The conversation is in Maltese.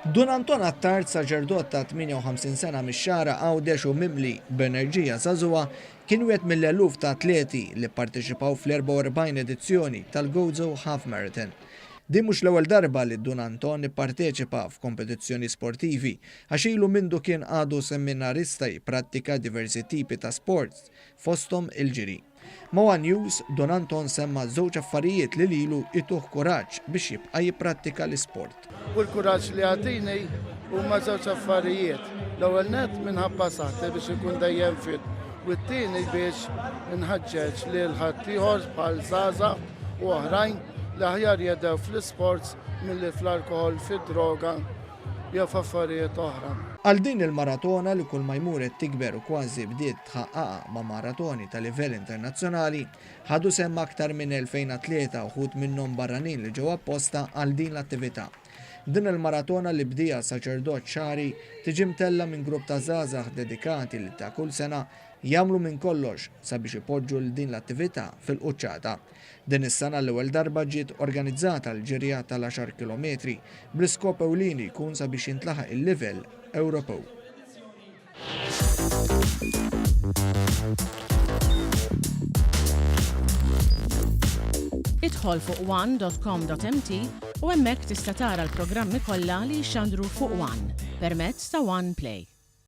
Don Anton Attard, saċerdot ta' 58 sena mix-xara għawdex u mimli b'enerġija żagħżugħa kien wieħed mill-eluf ta' atleti li pparteċipaw fl-44 edizzjoni tal-Gozo Half Marathon. Din mhux l-ewwel darba li Don Anton ipparteċipa f'kompetizzjoni sportivi għax ilu mindu kien għadu seminarista jipprattika diversi tipi ta' sports fosthom il-ġiri. Ma' One News, Don Anton semma żewġ affarijiet li lilu ituh kuraġġ biex jibqa' jipprattika l-isport. U l-kuraġġ li għatini huma żewġ affarijiet. L-ewwel nett minħabba saħħti biex ikun dejjem fit, u t-tieni biex inħaġġeġ lil ħaddieħor bħal żgħażagħ u oħrajn li aħjar jedew fl-isports milli fl-alkohol, fid-droga jew f'affarijiet oħra. Għal din il-maratona li kull ma jmur qed tikber u kważi bdiet tħaqqaqa ma' maratoni ta' livell internazzjonali, ħadu semma aktar minn 2000 atleta uħud minnhom barranin li ġew apposta għal din l-attività. Din il-maratona li bdija saċerdot Xari tiġi mtella minn grupp ta' żgħażagħ dedikati li ta' kull sena jagħmlu minn kollox sabiex ipoġġu l din l-attività fil-quċċata. Din is-sena l-ewwel darba ġiet organizzata l-ġirja tal-10 km bl-iskop ewlieni jkun sabiex jintlaħaq il-livell Ewropew. Idħol fuq one.com.mt u hemmhekk tista' tara l-programmi kollha li jxandru fuq One permezz ta' One Play.